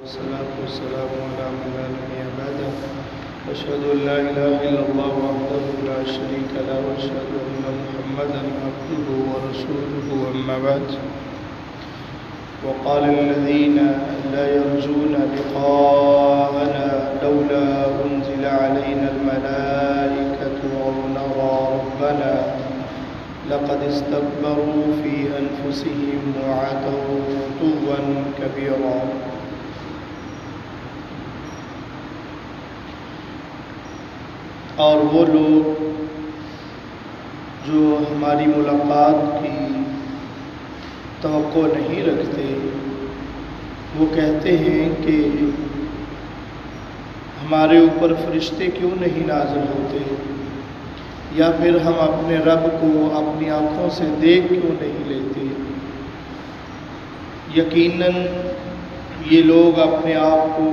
والصلاة والسلام على من لا نبي بعده أشهد أن لا إله إلا الله وحده لا شريك له وأشهد أن محمدا عبده ورسوله أما بعد وقال الذين لا يرجون لقاءنا لولا أنزل علينا الملائكة أو نرى ربنا لقد استكبروا في أنفسهم وعتوا عتوا كبيرا۔ اور وہ لوگ جو ہماری ملاقات کی توقع نہیں رکھتے وہ کہتے ہیں کہ ہمارے اوپر فرشتے کیوں نہیں نازل ہوتے، یا پھر ہم اپنے رب کو اپنی آنکھوں سے دیکھ کیوں نہیں لیتے۔ یقیناً یہ لوگ اپنے آپ کو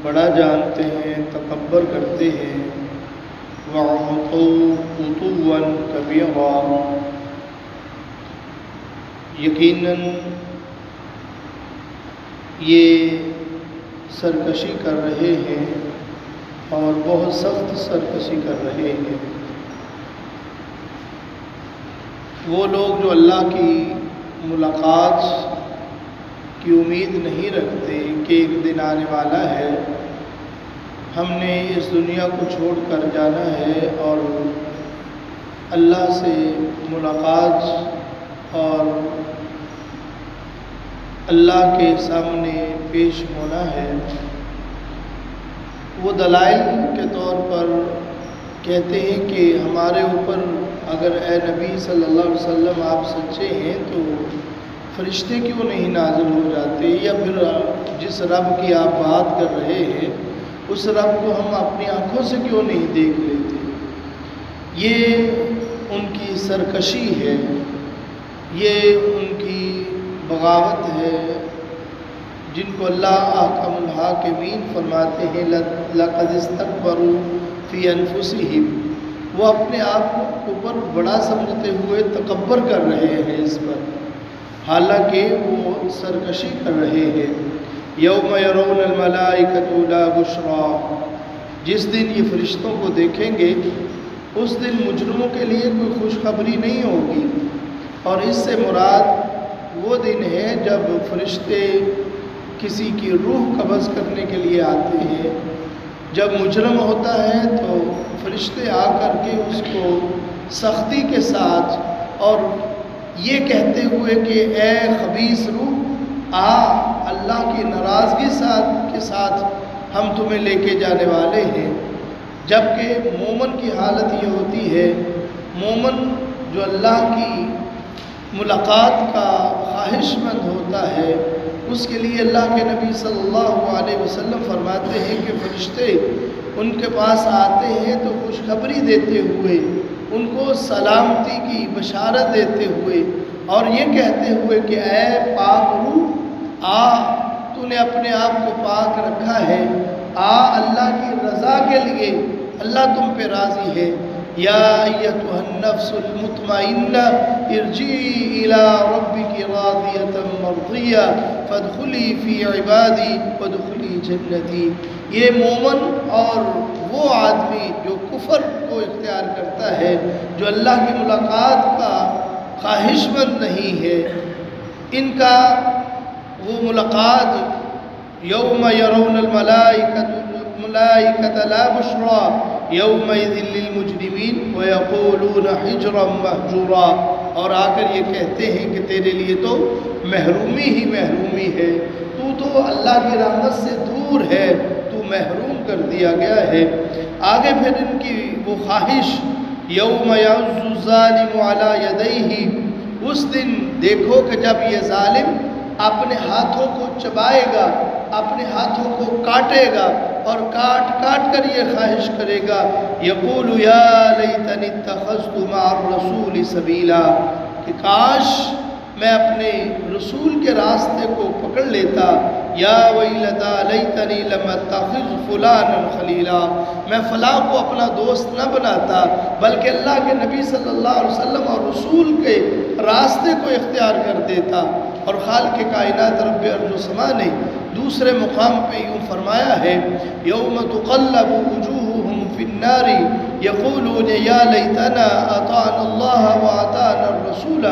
بڑا جانتے ہیں، تکبر کرتے ہیں، وَعُتُوًّا كَبِيرًا، یقیناً یہ سرکشی کر رہے ہیں اور بہت سخت سرکشی کر رہے ہیں۔ وہ لوگ جو اللہ کی ملاقات کی امید نہیں رکھتے کہ ایک دن آنے والا ہے، ہم نے اس دنیا کو چھوڑ کر جانا ہے اور اللہ سے ملاقات اور اللہ کے سامنے پیش ہونا ہے، وہ دلائل کے طور پر کہتے ہیں کہ ہمارے اوپر اگر اے نبی صلی اللہ علیہ وسلم آپ سچے ہیں تو فرشتے کیوں نہیں نازل ہو جاتے، یا پھر جس رب کی آپ بات کر رہے ہیں اس رب کو ہم اپنی آنکھوں سے کیوں نہیں دیکھ لیتے۔ یہ ان کی سرکشی ہے، یہ ان کی بغاوت ہے، جن کو اللہ احکم الحاکمین فرماتے ہیں لَقَدِ اسْتَكْبَرُوا فِي أَنفُسِهِمْ، وہ اپنے آپ کو اوپر بڑا سمجھتے ہوئے تکبر کر رہے ہیں اس پر، حالانکہ وہ سرکشی کر رہے ہیں۔ یوم یرون الملائکۃ لا بشریٰ، جس دن یہ فرشتوں کو دیکھیں گے اس دن مجرموں کے لیے کوئی خوشخبری نہیں ہوگی، اور اس سے مراد وہ دن ہے جب فرشتے کسی کی روح قبض کرنے کے لیے آتے ہیں۔ جب مجرم ہوتا ہے تو فرشتے آ کر کے اس کو سختی کے ساتھ اور یہ کہتے ہوئے کہ اے خبیث روح آ، اللہ کی ناراضگی کے ساتھ ہم تمہیں لے کے جانے والے ہیں۔ جبکہ مومن کی حالت یہ ہوتی ہے، مومن جو اللہ کی ملاقات کا خواہش مند ہوتا ہے اس کے لیے اللہ کے نبی صلی اللہ علیہ وسلم فرماتے ہیں کہ فرشتے ان کے پاس آتے ہیں تو خوشخبری دیتے ہوئے، ان کو سلامتی کی بشارت دیتے ہوئے اور یہ کہتے ہوئے کہ اے پاک روح آ، تو نے اپنے آپ کو پاک رکھا ہے، آ اللہ کی رضا کے لیے، اللہ تم پہ راضی ہے۔ یا ایتھا النفس المطمئنہ ارجعی الی ربک راضیۃ مرضیہ فادخلی فی عبادی وادخلی جنتی۔ یہ مومن اور وہ آدمی جو کفر کو اختیار کرتا ہے، جو اللہ کی ملاقات کا خواہش مند نہیں ہے، ان کا وہ ملاقات یوم یرون الملائکۃ لا بشریٰ یومئذ للمجرمین ویقولون حجرا مہجورا، اور آ کر یہ کہتے ہیں کہ تیرے لیے تو محرومی ہی محرومی ہے، تو اللہ کی رحمت سے دور ہے، تو محروم کر دیا گیا ہے۔ آگے پھر ان کی وہ خواہش یوم یعض الظالم علی یدیہ، اس دن دیکھو کہ جب یہ ظالم اپنے ہاتھوں کو چبائے گا، اپنے ہاتھوں کو کاٹے گا اور کاٹ کاٹ کر یہ خواہش کرے گا، یقول یا لیتنی اتخذت مع الرسول سبیلا، کہ کاش میں اپنے رسول کے راستے کو پکڑ لیتا، یا ویلتا لیتنی لم اتخذ فلانا خلیلا، میں فلاں کو اپنا دوست نہ بناتا بلکہ اللہ کے نبی صلی اللہ علیہ وسلم اور رسول کے راستے کو اختیار کر دیتا۔ اور خالق کائنات رب ارض و سما نے دوسرے مقام پہ یوں فرمایا ہے یوم تقلب وجوہہم فی النار یقولون یا لیتنا اطعنا اللہ واطعنا الرسول،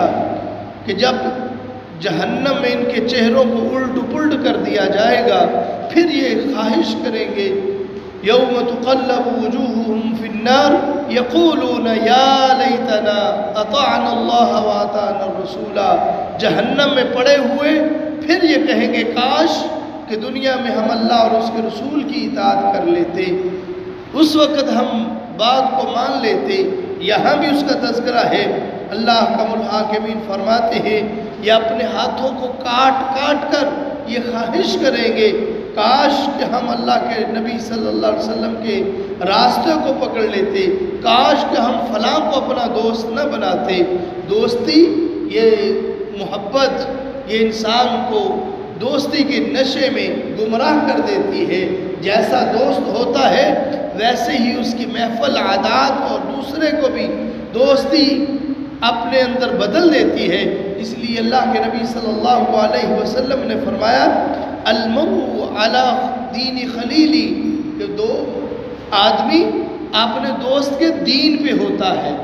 کہ جب جہنم میں ان کے چہروں کو الٹ پلٹ کر دیا جائے گا پھر یہ خواہش کریں گے یوم تقلب وجوہہم فی النار یقولون یا لیتنا اطعنا اللہ واطعنا الرسول، جہنم میں پڑے ہوئے پھر یہ کہیں گے کاش کہ دنیا میں ہم اللہ اور اس کے رسول کی اطاعت کر لیتے، اس وقت ہم بات کو مان لیتے۔ یہاں بھی اس کا تذکرہ ہے، اللہ حکم الحاکمین فرماتے ہیں یہ اپنے ہاتھوں کو کاٹ کاٹ کر یہ خواہش کریں گے کاش کہ ہم اللہ کے نبی صلی اللہ علیہ وسلم کے راستے کو پکڑ لیتے، کاش کہ ہم فلاں کو اپنا دوست نہ بناتے۔ دوستی یہ محبت یہ انسان کو دوستی کے نشے میں گمراہ کر دیتی ہے، جیسا دوست ہوتا ہے ویسے ہی اس کی محفل عادات اور دوسرے کو بھی دوستی اپنے اندر بدل دیتی ہے۔ اس لیے اللہ کے نبی صلی اللہ علیہ وسلم نے فرمایا المرء علی دین خلیلی، کہ دو آدمی اپنے دوست کے دین پہ ہوتا ہے،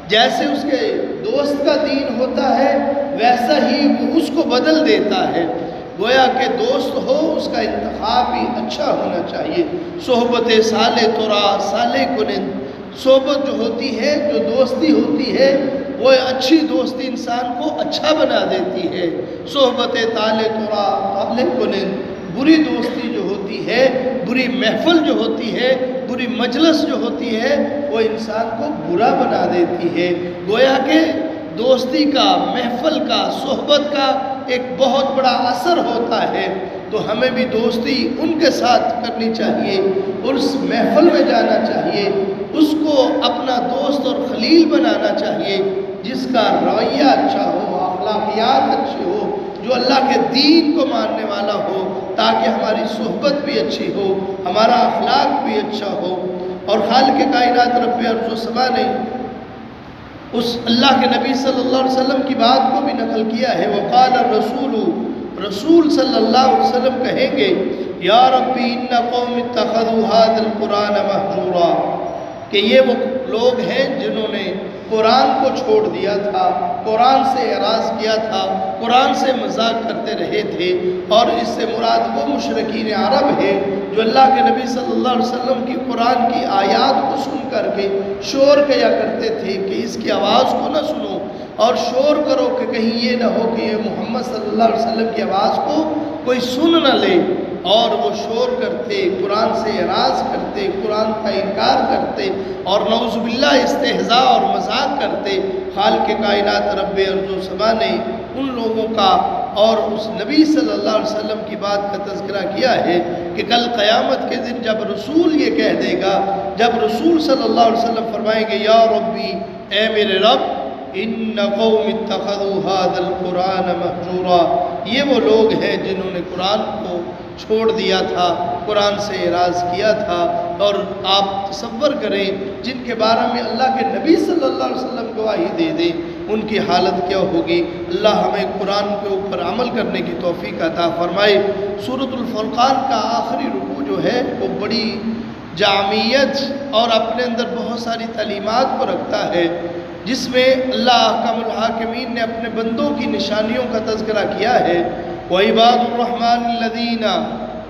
جیسے اس کے دوست کا دین ہوتا ہے ویسا ہی وہ اس کو بدل دیتا ہے۔ گویا کہ دوست ہو اس کا انتخاب بھی اچھا ہونا چاہیے۔ صحبت صالح ترا صالح کنند، صحبت جو ہوتی ہے جو دوستی ہوتی ہے وہ اچھی دوستی انسان کو اچھا بنا دیتی ہے۔ صحبت طالح ترا طالح کنند، بری دوستی جو ہوتی ہے، بری محفل جو ہوتی ہے، بری مجلس جو ہوتی ہے وہ انسان کو برا بنا دیتی ہے۔ گویا کہ دوستی کا، محفل کا، صحبت کا ایک بہت بڑا اثر ہوتا ہے، تو ہمیں بھی دوستی ان کے ساتھ کرنی چاہیے اور اس محفل میں جانا چاہیے، اس کو اپنا دوست اور خلیل بنانا چاہیے جس کا رویہ اچھا ہو، اخلاقیات اچھی ہو، جو اللہ کے دین کو ماننے والا ہو، تاکہ ہماری صحبت بھی اچھی ہو، ہمارا اخلاق بھی اچھا ہو۔ اور خالق کائنات رب ارض و سما نے اس اللہ کے نبی صلی اللہ علیہ وسلم کی بات کو بھی نقل کیا ہے، وقال الرسول، رسول صلی اللہ علیہ وسلم کہیں گے یا ربی ان قوم اتخذوا هذا القرآن مہجورا، کہ یہ وہ لوگ ہیں جنہوں نے قرآن کو چھوڑ دیا تھا، قرآن سے اعراض کیا تھا، قرآن سے مذاق کرتے رہے تھے، اور اس سے مراد وہ مشرکین عرب ہے جو اللہ کے نبی صلی اللہ علیہ وسلم کی قرآن کی آیات کو سن کر کے شور کیا کرتے تھے کہ اس کی آواز کو نہ سنو، اور شور کرو کہ کہیں یہ نہ ہو کہ یہ محمد صلی اللہ علیہ وسلم کی آواز کو کوئی سن نہ لے، اور وہ شور کرتے، قرآن سے اعراض کرتے، قرآن کا انکار کرتے، اور نعوذ باللہ استہزاء اور مذاق کرتے۔ خالق کائنات رب ارض و سما نے ان لوگوں کا اور اس نبی صلی اللہ علیہ وسلم کی بات کا تذکرہ کیا ہے کہ کل قیامت کے دن جب رسول یہ کہہ دے گا، جب رسول صلی اللہ علیہ وسلم فرمائیں گے یا ربی، اے میرے رب، ان قوم اتخذوا هذا القرآن مہجورا، یہ وہ لوگ ہیں جنہوں نے قرآن کو چھوڑ دیا تھا، قرآن سے اعراض کیا تھا۔ اور آپ تصور کریں جن کے بارے میں اللہ کے نبی صلی اللہ علیہ وسلم گواہی دے دیں ان کی حالت کیا ہوگی۔ اللہ ہمیں قرآن کے اوپر عمل کرنے کی توفیق عطا فرمائے۔ سورۃ الفرقان کا آخری رکوع جو ہے وہ بڑی جامعیت اور اپنے اندر بہت ساری تعلیمات کو رکھتا ہے، جس میں اللہ حکم الحاکمین نے اپنے بندوں کی نشانیوں کا تذکرہ کیا ہے۔ وعباد الرحمن الذین،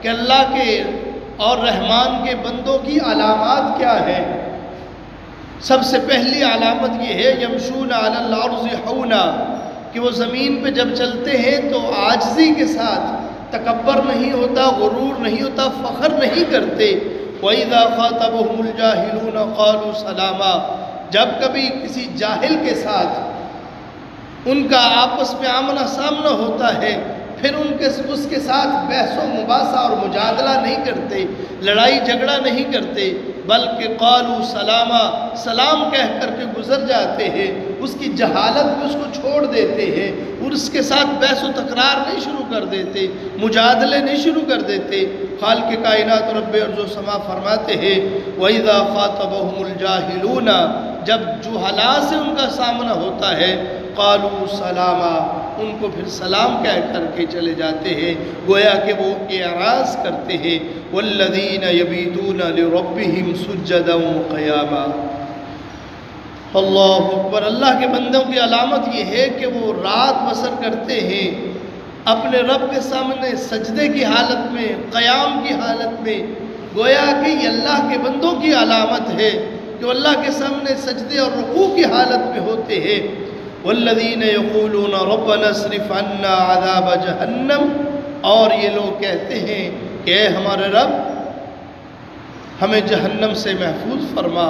کہ اللہ کے اور رحمان کے بندوں کی علامات کیا ہے؟ سب سے پہلی علامت یہ ہے یمشون علی الارض حونا، کہ وہ زمین پہ جب چلتے ہیں تو عاجزی کے ساتھ، تکبر نہیں ہوتا، غرور نہیں ہوتا، فخر نہیں کرتے۔ وَإِذَا خَاطَبَهُمُ الْجَاهِلُونَ قَالُوا سَلَامًا، جب کبھی کسی جاہل کے ساتھ ان کا آپس میں آمنا سامنا ہوتا ہے پھر اس کے ساتھ بحث و مباحثہ اور مجادلہ نہیں کرتے، لڑائی جھگڑا نہیں کرتے، بلکہ قالوا سلاما، سلام کہہ کر کے گزر جاتے ہیں، اس کی جہالت میں اس کو چھوڑ دیتے ہیں، اور اس کے ساتھ بحث و تکرار نہیں شروع کر دیتے، مجادلے نہیں شروع کر دیتے۔ خالق کائنات رب ارض و سما فرماتے ہیں وَإِذَا خَاطَبَهُمُ الْجَاهِلُونَ، جب جہلاء سے ان کا سامنا ہوتا ہے قالوا سلاما، ان کو پھر سلام کہہ کر کے چلے جاتے ہیں، گویا کہ وہ اعراض کرتے ہیں۔ والذین یبیتون لربہم سجدا وقیاما۔ اللہ اکبر۔ اللہ کے بندوں کی علامت یہ ہے کہ وہ رات بسر کرتے ہیں اپنے رب کے سامنے سجدے کی حالت میں، قیام کی حالت میں۔ گویا کہ یہ اللہ کے بندوں کی علامت ہے کہ وہ اللہ کے سامنے سجدے اور رکوع کی حالت میں ہوتے ہیں۔ والذین یقولون ربنا اصرف عنا عذاب جہنم، اور یہ لوگ کہتے ہیں کہ اے ہمارے رب ہمیں جہنم سے محفوظ فرما،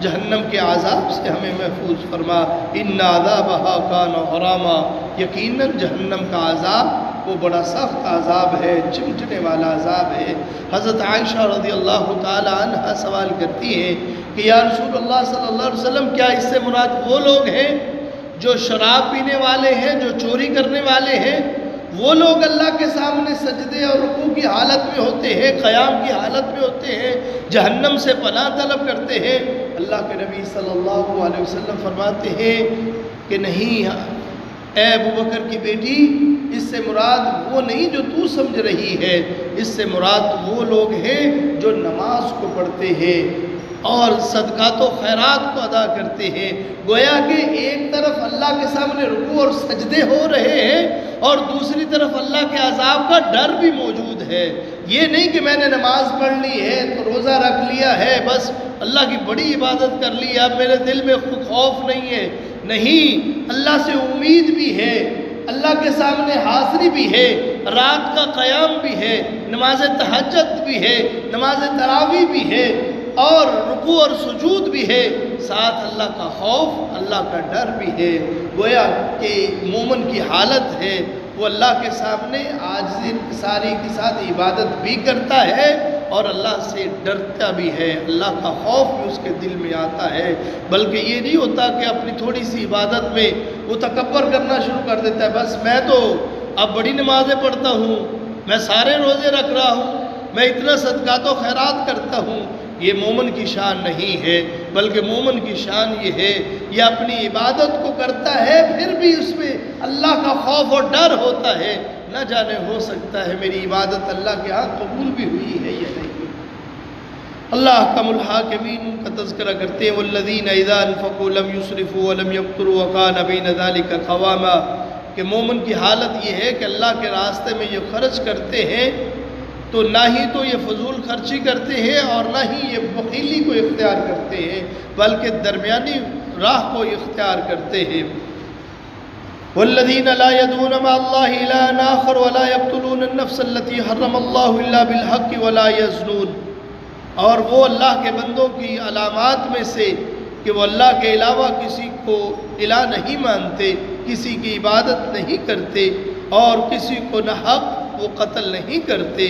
جہنم کے عذاب سے ہمیں محفوظ فرما۔ ان عذابہا کان غراما، یقیناً جہنم کا عذاب وہ بڑا سخت عذاب ہے، چمٹنے والا عذاب ہے۔ حضرت عائشہ رضی اللہ تعالی عنہ سوال کرتی ہیں کہ یا رسول اللہ صلی اللہ علیہ وسلم، کیا اس سے مراد وہ لوگ ہیں جو شراب پینے والے ہیں، جو چوری کرنے والے ہیں؟ وہ لوگ اللہ کے سامنے سجدے اور رکوع کی حالت میں ہوتے ہیں، قیام کی حالت میں ہوتے ہیں، جہنم سے پناہ طلب کرتے ہیں؟ اللہ کے نبی صلی اللہ علیہ وسلم فرماتے ہیں کہ نہیں اے ابوبکر کی بیٹی، اس سے مراد وہ نہیں جو تو سمجھ رہی ہے، اس سے مراد وہ لوگ ہیں جو نماز کو پڑھتے ہیں اور صدقات و خیرات کو ادا کرتے ہیں۔ گویا کہ ایک طرف اللہ کے سامنے رکوع اور سجدے ہو رہے ہیں اور دوسری طرف اللہ کے عذاب کا ڈر بھی موجود ہے۔ یہ نہیں کہ میں نے نماز پڑھ لی ہے تو روزہ رکھ لیا ہے، بس اللہ کی بڑی عبادت کر لی، اب میرے دل میں خوف نہیں ہے۔ نہیں، اللہ سے امید بھی ہے، اللہ کے سامنے حاضری بھی ہے، رات کا قیام بھی ہے، نماز تہجد بھی ہے، نماز تراویح بھی ہے، اور رکوع اور سجود بھی ہے، ساتھ اللہ کا خوف، اللہ کا ڈر بھی ہے۔ گویا کہ مومن کی حالت ہے وہ اللہ کے سامنے عاجزی انکساری کے ساتھ عبادت بھی کرتا ہے اور اللہ سے ڈرتا بھی ہے، اللہ کا خوف بھی اس کے دل میں آتا ہے۔ بلکہ یہ نہیں ہوتا کہ اپنی تھوڑی سی عبادت میں وہ تکبر کرنا شروع کر دیتا ہے، بس میں تو اب بڑی نمازیں پڑھتا ہوں، میں سارے روزے رکھ رہا ہوں، میں اتنا صدقات و خیرات کرتا ہوں۔ یہ مومن کی شان نہیں ہے، بلکہ مومن کی شان یہ ہے یہ اپنی عبادت کو کرتا ہے، پھر بھی اس میں اللہ کا خوف اور ڈر ہوتا ہے، نہ جانے ہو سکتا ہے میری عبادت اللہ کے ہاں قبول بھی ہوئی ہے یا نہیں۔ اللہ احکم الحاکمین کا تذکرہ کرتے ہیں، والذین اذا انفقوا لم یسرفوا ولم یقتروا وکان بین ذلک قواما، کہ مومن کی حالت یہ ہے کہ اللہ کے راستے میں یہ خرچ کرتے ہیں تو نہ ہی تو یہ فضول خرچی کرتے ہیں اور نہ ہی یہ بخیلی کو اختیار کرتے ہیں، بلکہ درمیانی راہ کو اختیار کرتے ہیں۔ والذین لا يدعون مع اللہ الہا آخر ولا يقتلون النفس التي حرم اللہ الا بالحق ولا يزنون، اور وہ اللہ کے بندوں کی علامات میں سے کہ وہ اللہ کے علاوہ کسی کو الہ نہیں مانتے، کسی کی عبادت نہیں کرتے اور کسی کو نہ حق وہ قتل نہیں کرتے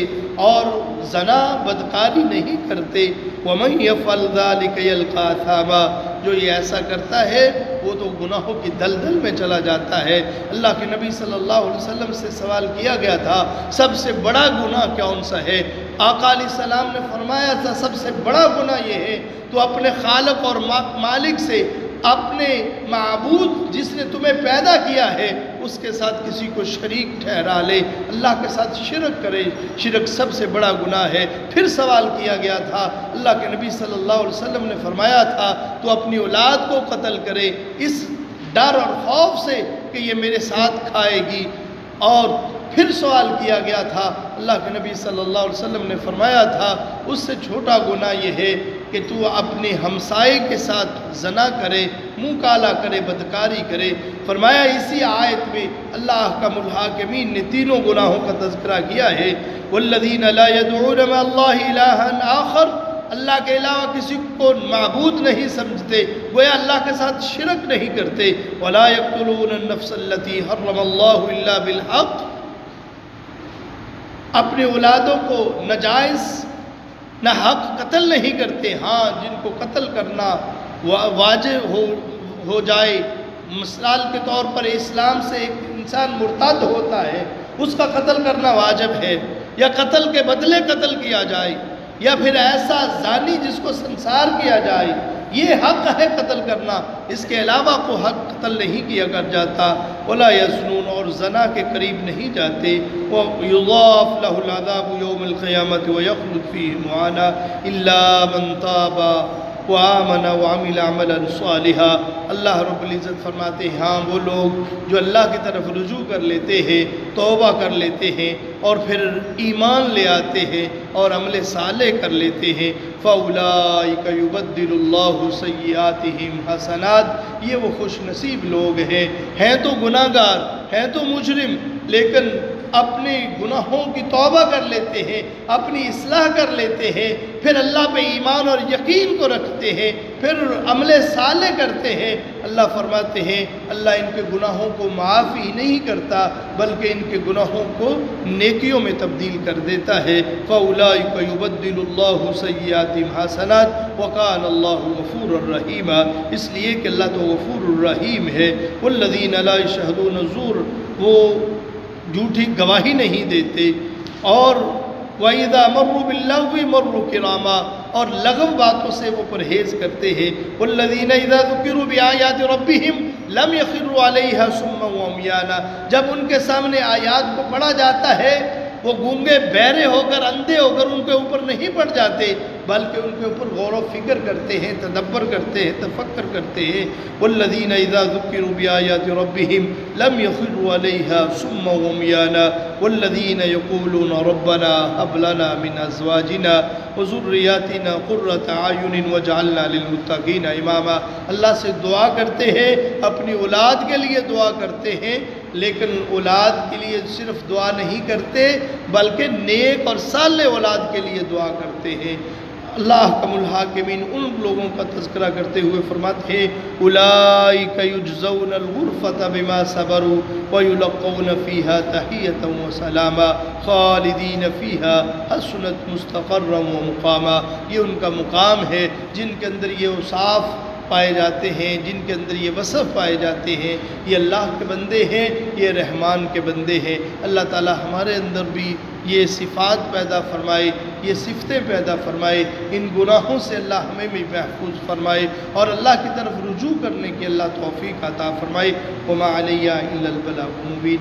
اور زنا بدکاری نہیں کرتے۔ وَمَنْ يَفْعَلْ ذَلِكَ يَلْقَى أَثَامًا، جو یہ ایسا کرتا ہے وہ تو گناہوں کی دلدل میں چلا جاتا ہے۔ اللہ کے نبی صلی اللہ علیہ وسلم سے سوال کیا گیا تھا سب سے بڑا گناہ کون سا ہے؟ آقا علیہ السلام نے فرمایا تھا سب سے بڑا گناہ یہ ہے تو اپنے خالق اور مالک سے، اپنے معبود جس نے تمہیں پیدا کیا ہے اس کے ساتھ کسی کو شریک ٹھہرا لے، اللہ کے ساتھ شرک کرے، شرک سب سے بڑا گناہ ہے۔ پھر سوال کیا گیا تھا، اللہ کے نبی صلی اللہ علیہ وسلم نے فرمایا تھا تو اپنی اولاد کو قتل کرے اس ڈر اور خوف سے کہ یہ میرے ساتھ کھائے گی۔ اور پھر سوال کیا گیا تھا، اللہ کے نبی صلی اللہ علیہ وسلم نے فرمایا تھا اس سے چھوٹا گناہ یہ ہے کہ تو اپنے ہمسائے کے ساتھ زنا کرے، منہ کالا کرے، بدکاری کرے۔ فرمایا اسی آیت میں اللہ احکم الحاکمین نے تینوں گناہوں کا تذکرہ کیا ہے۔ والذین لا يدعون مع اللہ الہا آخر، اللہ کے علاوہ کسی کو معبود نہیں سمجھتے، گویا اللہ کے ساتھ شرک نہیں کرتے۔ ولا يقتلون النفس التي حرم اللہ الا بالحق، اپنے اولادوں کو ناجائز نہ حق قتل نہیں کرتے۔ ہاں جن کو قتل کرنا واجب ہو جائے، مثال کے طور پر اسلام سے ایک انسان مرتد ہوتا ہے اس کا قتل کرنا واجب ہے، یا قتل کے بدلے قتل کیا جائے، یا پھر ایسا زانی جس کو سنسار کیا جائے، یہ حق ہے قتل کرنا، اس کے علاوہ کو حق قتل نہیں کیا کر جاتا۔ ولا یزنون، اور زنا کے قریب نہیں جاتے۔ وَيُضَاعَفْ لَهُ الْعَذَابُ يَوْمَ الْقِيَامَةِ وَيَخْلُدْ فِيهِ مُهَانًا إِلَّا مَنْ تَابَ وَآمَنَ وَعَمِلَ عَمَلًا صَالِحًا۔ اللہ رب العزت فرماتے ہیں ہاں وہ لوگ جو اللہ کی طرف رجوع کر لیتے ہیں، توبہ کر لیتے ہیں اور پھر ایمان لے آتے ہیں اور عمل صالح کر لیتے ہیں، فَأُولَئِكَ يُبَدِّلُ اللَّهُ سَيِّئَاتِهِمْ حَسَنَاتٍ، یہ وہ خوش نصیب لوگ ہیں تو گناہ گار، ہیں تو مجرم، لیکن اپنے گناہوں کی توبہ کر لیتے ہیں، اپنی اصلاح کر لیتے ہیں، پھر اللہ پہ ایمان اور یقین کو رکھتے ہیں، پھر عمل صالح کرتے ہیں۔ اللہ فرماتے ہیں اللہ ان کے گناہوں کو معاف ہی نہیں کرتا بلکہ ان کے گناہوں کو نیکیوں میں تبدیل کر دیتا ہے۔ فَأُولَئِكَ يُبَدِّلُ اللَّهُ سَيِّئَاتِهِمْ حَسَنَاتٍ وَكَانَ اللَّهُ غَفُورًا رَحِيمًا، اس لیے کہ اللہ تو غفور الرحیم ہے۔ وَالَّذِينَ لَا يَشْهَدُونَ الزُّورَ، وہ جھوٹی گواہی نہیں دیتے، اور وَإِذَا مَرُّوا بِاللَّغْوِ مَرُّوا كِرَامًا، اور لغو باتوں سے وہ پرہیز کرتے ہیں۔ وَالَّذِينَ إِذَا ذُكِّرُوا بِآيَاتِ رَبِّهِمْ لَمْ يَخِرُّوا عَلَيْهَا صُمًّا وَعُمْيَانًا، جب ان کے سامنے آیات کو پڑھا جاتا ہے وہ گونگے بہرے ہو کر، اندھے ہو کر ان کے اوپر نہیں پڑ جاتے بلکہ ان کے اوپر غور و فکر کرتے ہیں، تدبر کرتے ہیں، تفکر کرتے ہیں۔ وَالَّذِينَ إِذَا ذُكِّرُوا بِآيَاتِ رَبِّهِمْ لَمْ يَخِرُّوا عَلَيْهَا صُمًّا وَعُمْيَانًا وَالَّذِينَ يَقُولُونَ رَبَّنَا هَبْ لَنَا مِنْ أَزْوَاجِنَا وَذُرِّيَّاتِنَا قُرَّةَ أَعْيُنٍ وَاجْعَلْنَا لِلْمُتَّقِينَ إِمَامًا، اللہ سے دعا کرتے ہیں، اپنی اولاد کے لیے دعا کرتے ہیں، لیکن اولاد کے لیے صرف دعا نہیں کرتے بلکہ نیک اور صالح اولاد کے لیے دعا کرتے ہیں۔ اللہ احکم الحاکمین ان لوگوں کا تذکرہ کرتے ہوئے فرماتے ہیں اولئک یجزون الغرفۃ بما صبروا ویلقون فیہا تحیۃ وسلاما خالدین فیہا حسنت مستقرا ومقاما، یہ ان کا مقام ہے جن کے اندر یہ اوصاف پائے جاتے ہیں، جن کے اندر یہ وصف پائے جاتے ہیں، یہ اللہ کے بندے ہیں، یہ رحمان کے بندے ہیں۔ اللہ تعالی ہمارے اندر بھی یہ صفات پیدا فرمائے، یہ صفتیں پیدا فرمائے، ان گناہوں سے اللہ ہمیں بھی محفوظ فرمائے اور اللہ کی طرف رجوع کرنے کی اللہ توفیق عطا فرمائے۔ وما علیہ الا البلاغ المبین۔